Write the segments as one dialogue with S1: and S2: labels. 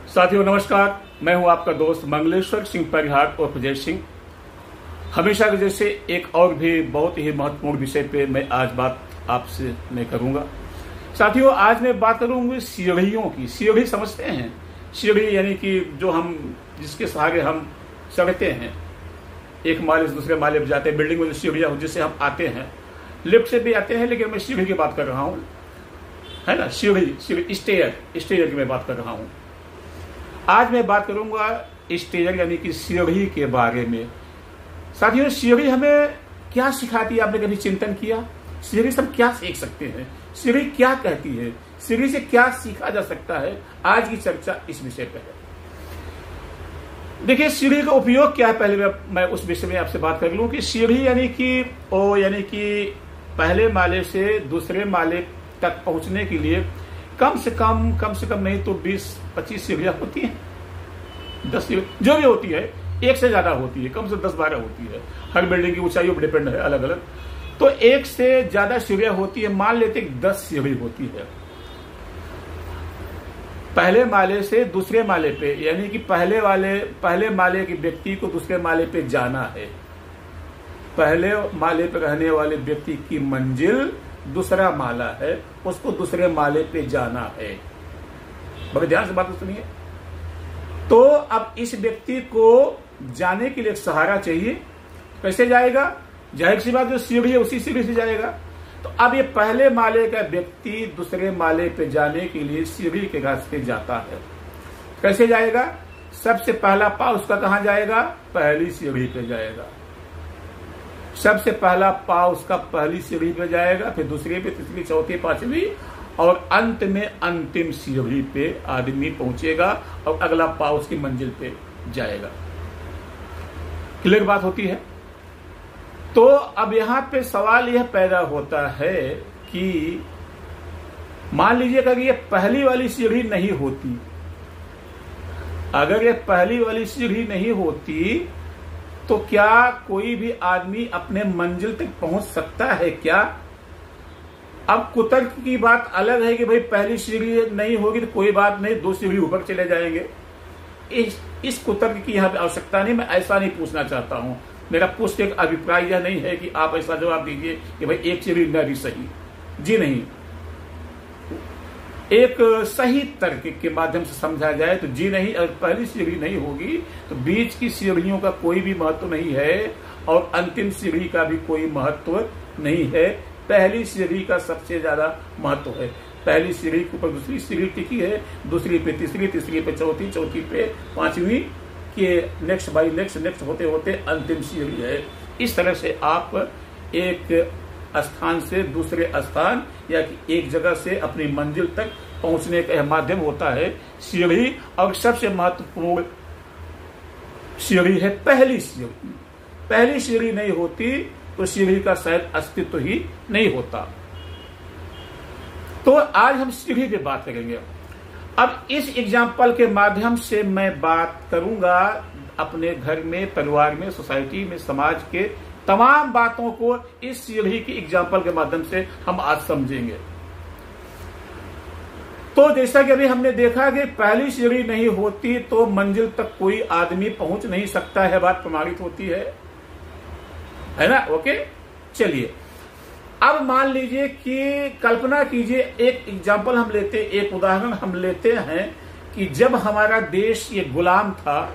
S1: साथियों नमस्कार, मैं हूं आपका दोस्त मंगलेश्वर सिंह परिहार और प्रजय सिंह। हमेशा के जैसे एक और भी बहुत ही महत्वपूर्ण विषय पे मैं आज बात आपसे मैं करूंगा। साथियों आज मैं बात करूंगी सीढ़ियों की। सीढ़ी समझते हैं? सीढ़ी यानी कि जो हम जिसके सहारे हम चढ़ते हैं, एक माले से दूसरे माले पर जाते हैं। बिल्डिंग में जो सीढ़ियां जिससे हम आते हैं, लिफ्ट से भी आते हैं, लेकिन मैं सीढ़ी की बात कर रहा हूँ, है ना। सीढ़ी स्टेयर की मैं बात कर रहा हूँ। आज मैं बात करूंगा स्टेयर यानी कि सीढ़ी के बारे में। साथियों सीढ़ी हमें क्या सिखाती है? आपने कभी चिंतन किया सीढ़ी से हम क्या सीख सकते हैं? सीढ़ी क्या कहती है? सीढ़ी से क्या सीखा जा सकता है? आज की चर्चा इस विषय पर है। देखिए सीढ़ी का उपयोग क्या है, पहले मैं उस विषय में आपसे बात कर लूं कि सीढ़ी यानी कि पहले माले से दूसरे माले तक पहुंचने के लिए कम से कम नहीं तो 20-25 सीढ़ियां होती हैं, 10 सीढ़ी जो भी होती है, एक से ज्यादा होती है, कम से 10-12 होती है। हर बिल्डिंग की ऊंचाई पर डिपेंड है अलग अलग। तो एक से ज्यादा सीढ़ियां होती है। मान लेते 10 सीढ़ी होती है पहले माले से दूसरे माले पे, यानी कि पहले माले के व्यक्ति को दूसरे माले पे जाना है। पहले माले पे रहने वाले व्यक्ति की मंजिल दूसरा माला है, उसको दूसरे माले पे जाना है। बड़े ध्यान से बात सुनिए। तो अब इस व्यक्ति को जाने के लिए एक सहारा चाहिए। कैसे जाएगा? जाहिर सी बात, जो सीढ़ी है उसी सीढ़ी से जाएगा। तो अब ये पहले माले का व्यक्ति दूसरे माले पे जाने के लिए सीढ़ी के रास्ते जाता है। कैसे जाएगा? सबसे पहला पाव उसका कहां जाएगा? पहली सीढ़ी पे जाएगा। सबसे पहला पाव उसका पहली सीढ़ी पे जाएगा, फिर दूसरी पे, तीसरी, चौथी, पांचवी, और अंत में अंतिम सीढ़ी पे आदमी पहुंचेगा और अगला पाव उसकी मंजिल पे जाएगा। क्लियर बात होती है? तो अब यहां पे सवाल यह पैदा होता है कि मान लीजिए अगर ये पहली वाली सीढ़ी नहीं होती, अगर ये पहली वाली सीढ़ी नहीं होती तो क्या कोई भी आदमी अपने मंजिल तक पहुंच सकता है क्या? अब कुतर्क की बात अलग है कि भाई पहली सीढ़ी नहीं होगी तो कोई बात नहीं, 2 सीढ़ी ऊपर चले जाएंगे। इस कुतर्क की यहां पे आवश्यकता नहीं। मैं ऐसा नहीं पूछना चाहता हूं। मेरा पूछने का अभिप्राय यह नहीं है कि आप ऐसा जवाब दीजिए कि भाई एक सीढ़ी न भी सही। जी नहीं, एक सही तर्क के माध्यम से समझा जाए तो जी नहीं। अगर पहली सीढ़ी नहीं होगी तो बीच की सीढ़ियों का कोई भी महत्व नहीं है और अंतिम सीढ़ी का भी कोई महत्व नहीं है। पहली सीढ़ी का सबसे ज्यादा महत्व है। पहली सीढ़ी के ऊपर दूसरी सीढ़ी टिकी है, दूसरी पे तीसरी, तीसरी पे चौथी, चौथी पे पांचवी, के नेक्स्ट बाई नेक्स्ट होते होते अंतिम सीढ़ी है। इस तरह से आप एक स्थान से दूसरे स्थान या एक जगह से अपनी मंजिल तक पहुंचने का माध्यम होता है सीढ़ी। और सबसे महत्वपूर्ण सीढ़ी है पहली सीढ़ी। पहली सीढ़ी नहीं होती तो सीढ़ी का शायद अस्तित्व ही नहीं होता। तो आज हम सीढ़ी पे बात करेंगे। अब इस एग्जाम्पल के माध्यम से मैं बात करूंगा अपने घर में, परिवार में, सोसाइटी में, समाज के तमाम बातों को इस सीढ़ी की एग्जाम्पल के माध्यम से हम आज समझेंगे। तो जैसा कि अभी हमने देखा कि पहली सीढ़ी नहीं होती तो मंजिल तक कोई आदमी पहुंच नहीं सकता है, बात प्रमाणित होती है ना। ओके, चलिए अब मान लीजिए कि कल्पना कीजिए, एक एग्जाम्पल हम लेते, एक उदाहरण हम लेते हैं कि जब हमारा देश ये गुलाम था,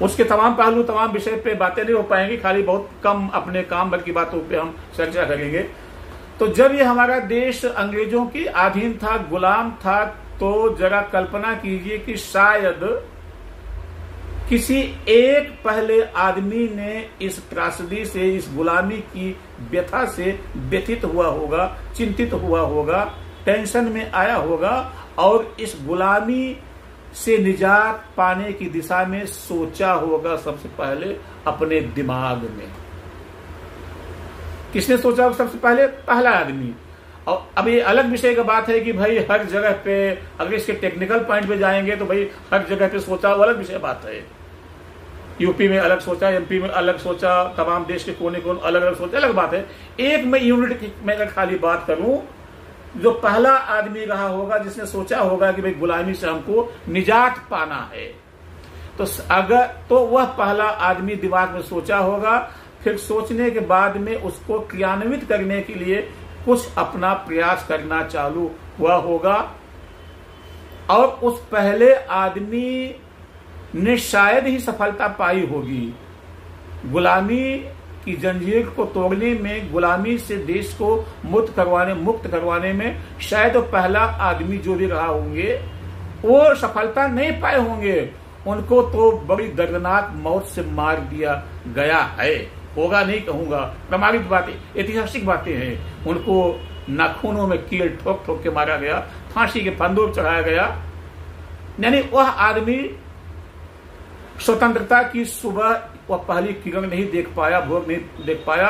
S1: उसके तमाम पहलू, तमाम विषय पे बातें नहीं हो पाएंगी, खाली बहुत कम अपने काम भर की बातों पे हम चर्चा करेंगे। तो जब ये हमारा देश अंग्रेजों की अधीन था, गुलाम था, तो जरा कल्पना कीजिए कि शायद किसी एक पहले आदमी ने इस त्रासदी से, इस गुलामी की व्यथा से व्यथित हुआ होगा, चिंतित हुआ होगा, टेंशन में आया होगा और इस गुलामी से निजात पाने की दिशा में सोचा होगा सबसे पहले अपने दिमाग में। किसने सोचा होगा सबसे पहले? पहला आदमी। और अब ये अलग विषय का बात है कि भाई हर जगह पे, अगर इसके टेक्निकल पॉइंट पे जाएंगे तो भाई हर जगह पे सोचा, वो अलग विषय बात है। यूपी में अलग सोचा, एमपी में अलग सोचा, तमाम देश के कोने कोने अलग अलग सोचा, अलग बात है। एक मैं यूनिट में अगर खाली बात करूं जो पहला आदमी रहा होगा जिसने सोचा होगा कि भाई गुलामी से हमको निजात पाना है, तो अगर तो वह पहला आदमी दिमाग में सोचा होगा, फिर सोचने के बाद में उसको क्रियान्वित करने के लिए कुछ अपना प्रयास करना चालू हुआ होगा, और उस पहले आदमी ने शायद ही सफलता पाई होगी। गुलामी की जंजीर को तोड़ने में, गुलामी से देश को मुक्त करवाने में शायद वो पहला आदमी जो भी रहा होंगे वो सफलता नहीं पाए होंगे। उनको तो बड़ी दर्दनाक मौत से मार दिया गया है, होगा नहीं कहूंगा, प्रमाणित बातें, ऐतिहासिक बातें हैं। उनको नाखूनों में कील ठोक ठोक के मारा गया, फांसी के फंदों चढ़ाया गया। यानी वह आदमी स्वतंत्रता की सुबह वह पहली किरण नहीं देख पाया, भोग नहीं देख पाया,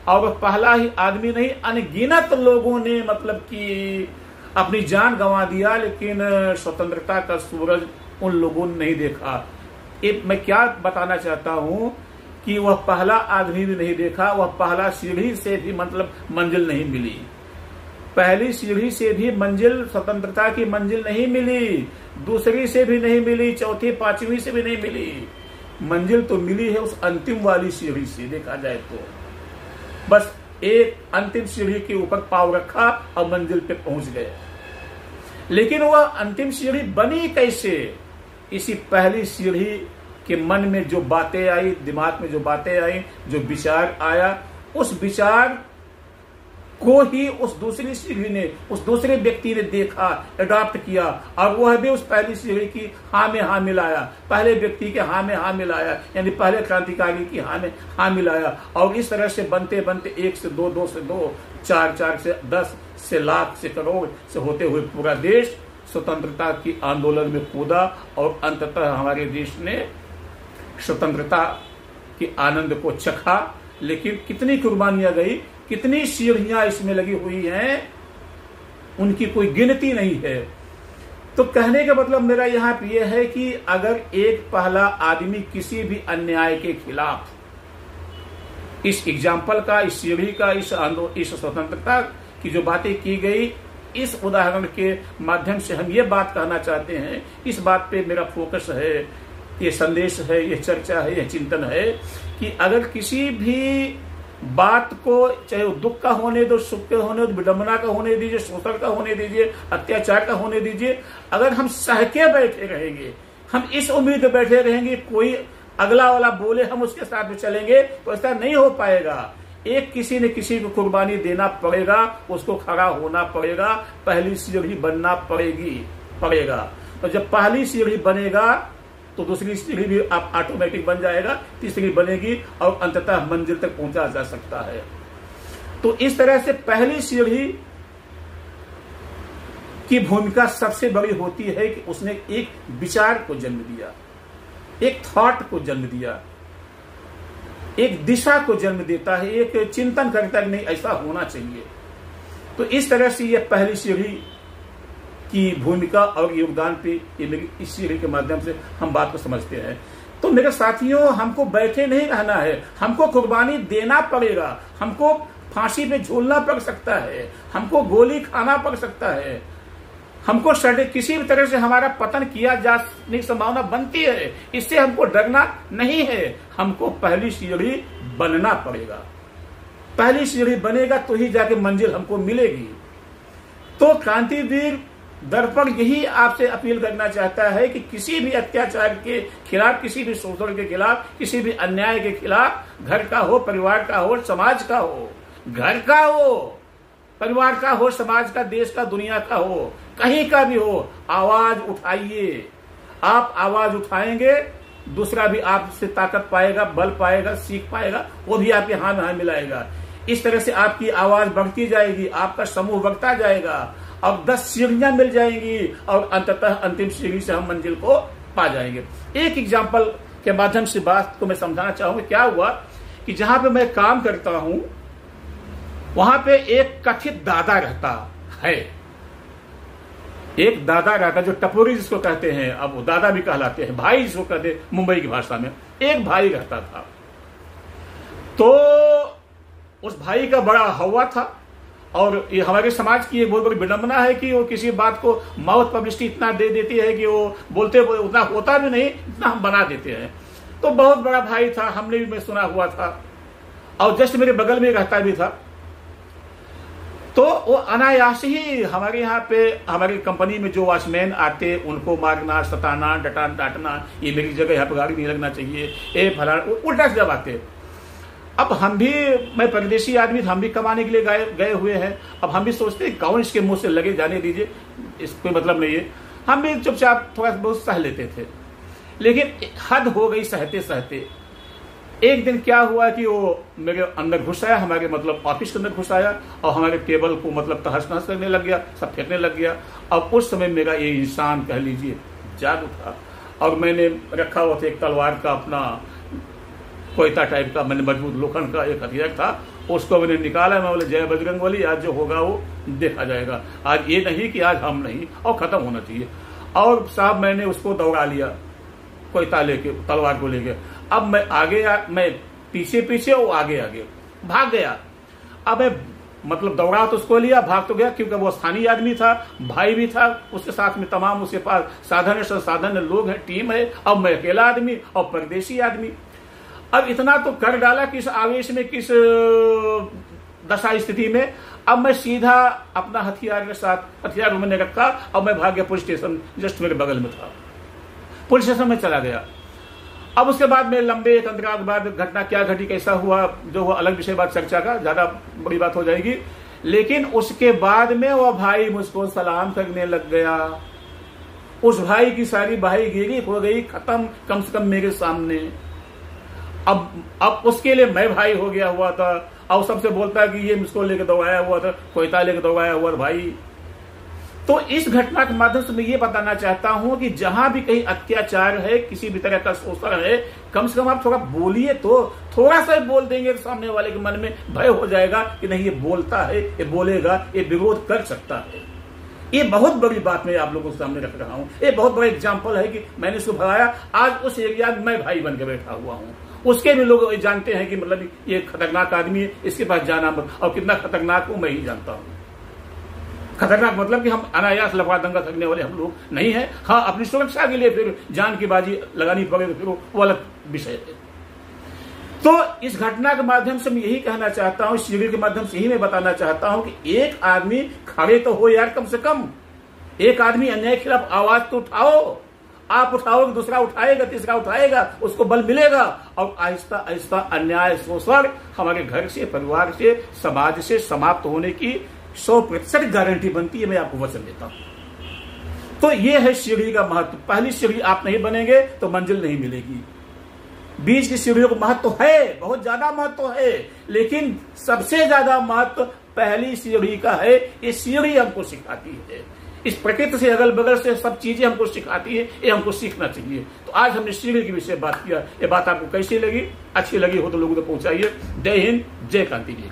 S1: और वह पहला ही आदमी नहीं, अनगिनत लोगों ने मतलब कि अपनी जान गंवा दिया, लेकिन स्वतंत्रता का सूरज उन लोगों ने नहीं देखा। मैं क्या बताना चाहता हूं कि वह पहला आदमी भी नहीं देखा, वह पहला सीढ़ी से भी मतलब मंजिल नहीं मिली, पहली सीढ़ी से भी मंजिल, स्वतंत्रता की मंजिल नहीं मिली, दूसरी से भी नहीं मिली, चौथी पांचवी से भी नहीं मिली। मंजिल तो मिली है उस अंतिम वाली सीढ़ी से, देखा जाए तो बस एक अंतिम सीढ़ी के ऊपर पांव रखा और मंजिल पे पहुंच गए। लेकिन वह अंतिम सीढ़ी बनी कैसे? इसी पहली सीढ़ी के मन में जो बातें आई, दिमाग में जो बातें आई, जो विचार आया, उस विचार को ही उस दूसरी सीढ़ी ने, उस दूसरे व्यक्ति ने देखा, अडॉप्ट किया, और वह भी उस पहली सीढ़ी की हाँ में हाँ मिलाया, पहले व्यक्ति के हाँ में हाँ मिलाया, यानी पहले क्रांतिकारी की हाँ में हाँ मिलाया, और इस तरह से बनते बनते 1 से 2, 2 से 2, 4 से 10 से लाख से करोड़ से होते हुए पूरा देश स्वतंत्रता की आंदोलन में कूदा, और अंततः हमारे देश ने स्वतंत्रता के आनंद को चखा। लेकिन कितनी कुर्बानियां गई, कितनी सीढ़ियां इसमें लगी हुई हैं, उनकी कोई गिनती नहीं है। तो कहने का मतलब मेरा यहां पर यह है कि अगर एक पहला आदमी किसी भी अन्याय के खिलाफ, इस एग्जाम्पल का, इस सीढ़ी का, इस स्वतंत्रता की जो बातें की गई, इस उदाहरण के माध्यम से हम ये बात कहना चाहते हैं, इस बात पे मेरा फोकस है, ये संदेश है, ये चर्चा है, ये चिंतन है कि अगर किसी भी बात को, चाहे वो दुख का होने दो, सुख का होने दो, विडंबना का होने दीजिए, शोषण का होने दीजिए, अत्याचार का होने दीजिए, अगर हम सह के बैठे रहेंगे, हम इस उम्मीद में बैठे रहेंगे कोई अगला वाला बोले हम उसके साथ में चलेंगे, तो ऐसा नहीं हो पाएगा। एक किसी न किसी को कुर्बानी देना पड़ेगा, उसको खड़ा होना पड़ेगा, पहली सीढ़ी बनना पड़ेगा। तो जब पहली सीढ़ी बनेगा तो दूसरी सीढ़ी भी आप ऑटोमेटिक बन जाएगा, तीसरी बनेगी, और अंततः मंजिल तक पहुंचा जा सकता है। तो इस तरह से पहली सीढ़ी की भूमिका सबसे बड़ी होती है कि उसने एक विचार को जन्म दिया, एक थॉट को जन्म दिया, एक दिशा को जन्म देता है, एक चिंतन करता है नहीं ऐसा होना चाहिए। तो इस तरह से यह पहली सीढ़ी की भूमिका और योगदान पे ये मेरी इस सीढ़ी के माध्यम से हम बात को समझते हैं। तो मेरे साथियों, हमको बैठे नहीं रहना है, हमको कुर्बानी देना पड़ेगा, हमको फांसी पे झूलना पड़ सकता है, हमको गोली खाना पड़ सकता है, हमको किसी भी तरह से हमारा पतन किया जाने की संभावना बनती है, इससे हमको डरना नहीं है, हमको पहली सीढ़ी बनना पड़ेगा। पहली सीढ़ी बनेगा तो ही जाके मंजिल हमको मिलेगी। तो क्रांतिवीर दर्पण यही आपसे अपील करना चाहता है कि किसी भी अत्याचार के खिलाफ, किसी भी शोषण के खिलाफ, किसी भी अन्याय के खिलाफ, घर का हो, परिवार का हो, समाज का हो, घर का हो, परिवार का हो, समाज का, देश का, दुनिया का हो, कहीं का भी हो, आवाज उठाइए। आप आवाज उठाएंगे, दूसरा भी आपसे ताकत पाएगा, बल पाएगा, सीख पाएगा, वो भी आपके हाथ में हाथ मिलाएगा। इस तरह से आपकी आवाज बढ़ती जाएगी, आपका समूह बढ़ता जाएगा, और 10 सीढ़ियां मिल जाएंगी, और अंततः अंतिम सीढ़ी से हम मंजिल को पा जाएंगे। एक एग्जाम्पल के माध्यम से बात को मैं समझाना चाहूंगा। क्या हुआ कि जहां पे मैं काम करता हूं, वहां पे एक कथित दादा रहता है, एक दादा रहता जो टपोरी जिसको कहते हैं, अब वो दादा भी कहलाते हैं, भाई जिसको कहते हैं मुंबई की भाषा में, एक भाई रहता था। तो उस भाई का बड़ा हवा था, और ये हमारे समाज की एक बहुत बड़ी विडंबना है कि वो किसी बात को माउथ पब्लिसिटी इतना दे देती है कि वो बोलते उतना होता भी नहीं, इतना हम बना देते हैं। तो बहुत बड़ा भाई था, हमने भी मैं सुना हुआ था, और जस्ट मेरे बगल में रहता भी था। तो वो अनायास ही हमारे यहाँ पे हमारी कंपनी में जो वॉचमैन आते उनको मारना, सताना, डांटना, ये मेरी जगह यहाँ पे गाड़ी नहीं लगना चाहिए, ये फलाना, उल्टा जब आते। अब हम भी, मैं परदेशी आदमी था, हम भी कमाने के लिए गए हुए हैं। अब हम भी सोचते कौन इसके मुंह से लगे, जाने दीजिए, इसको मतलब नहीं है। हम भी चुपचाप थोड़ा बहुत सह लेते थे, लेकिन हद हो गई सहते सहते। एक दिन क्या हुआ कि वो मेरे अंदर घुस आया, हमारे मतलब ऑफिस के अंदर घुस आया और हमारे टेबल को मतलब तहस नहस करने लग गया, सब फेंकने लग गया। अब उस समय मेरा ये इंसान कह लीजिए जाग उठा, और मैंने रखा हुआ था एक तलवार का अपना कोयता टाइप का, मैंने मजबूत लोखंड का एक हथियार था, उसको मैंने निकाला। मैं बोले जय बजरंगबली, आज जो होगा वो देखा जाएगा, आज ये नहीं कि आज हम नहीं, और खत्म होना चाहिए। और साहब मैंने उसको दौड़ा लिया, कोयता लेके, तलवार को लेके। अब मैं आगे मैं पीछे पीछे, वो आगे आगे भाग गया। अब मैं मतलब दौड़ा तो उसको लिया, भाग तो गया, क्योंकि वो स्थानीय आदमी था, भाई भी था, उसके साथ में तमाम उसके पास साधन संसाधन लोग हैं, टीम है। अब मैं अकेला आदमी और परदेशी आदमी। अब इतना तो कर डाला किस आवेश में, किस दशा स्थिति में। अब मैं सीधा अपना हथियार के साथ, हथियार मैंने रखा और मैं भाग गया पुलिस स्टेशन, जस्ट मेरे बगल में था, पुलिस स्टेशन में चला गया। अब उसके बाद में लंबे एक अंतराल के बाद घटना क्या घटी, कैसा हुआ, जो हुआ अलग विषय, बात चर्चा का, ज्यादा बड़ी बात हो जाएगी। लेकिन उसके बाद में वो भाई मुझको सलाम करने लग गया। उस भाई की सारी भाईगिरी हो गई खत्म, कम से कम मेरे सामने। अब उसके लिए मैं भाई हो गया हुआ था, और सबसे बोलता है कि ये मुझको लेके दौड़ाया हुआ था, कोयता लेके दौड़ाया हुआ था भाई। तो इस घटना के माध्यम से मैं ये बताना चाहता हूं कि जहां भी कहीं अत्याचार है, किसी भी तरह का शोषण है, कम से कम आप थोड़ा बोलिए, तो थोड़ा सा बोल देंगे तो सामने वाले के मन में भय हो जाएगा कि नहीं ये बोलता है, ये बोलेगा, ये विरोध कर सकता है। ये बहुत बड़ी बात मैं आप लोगों के सामने रख रहा हूं। ये बहुत बड़ा एग्जाम्पल है कि मैंने इसको भगाया, आज उस एरिया में मैं भाई बन के बैठा हुआ हूं। उसके भी लोग जानते हैं कि मतलब ये खतरनाक आदमी है, इसके पास जाना मत, और कितना खतरनाक हूं मैं ही जानता हूं। खतरनाक मतलब कि हम अनायास लफड़ा दंगा करने वाले हम लोग नहीं है। हाँ, अपनी सुरक्षा के लिए फिर जान की बाजी लगानी पड़े तो फिर वो अलग विषय है। तो इस घटना के माध्यम से मैं यही कहना चाहता हूं, इस शिविर के माध्यम से ही मैं बताना चाहता हूं कि एक आदमी खड़े तो हो यार, कम से कम एक आदमी अन्याय के खिलाफ आवाज तो उठाओ। आप उठाओगे, दूसरा उठाएगा, तीसरा उठाएगा, उसको बल मिलेगा, और आहिस्ता आहिस्ता अन्याय शोषण हमारे घर से, परिवार से, समाज से समाप्त होने की 100% गारंटी बनती है। मैं आपको वचन देता हूं। तो ये है सीढ़ी का महत्व। पहली सीढ़ी आप नहीं बनेंगे तो मंजिल नहीं मिलेगी। बीच की सीढ़ियों का महत्व है, बहुत ज्यादा महत्व है, लेकिन सबसे ज्यादा महत्व पहली सीढ़ी का है। ये सीढ़ी हमको सिखाती है, इस प्रकृति से, अगल बगल से सब चीजें हमको सिखाती है, ये हमको सीखना चाहिए। तो आज हमने सीढ़ी के विषय बात किया। ये बात आपको कैसी लगी? अच्छी लगी हो तो लोगों तक पहुंचाइए। जय हिंद, जय कांति जी।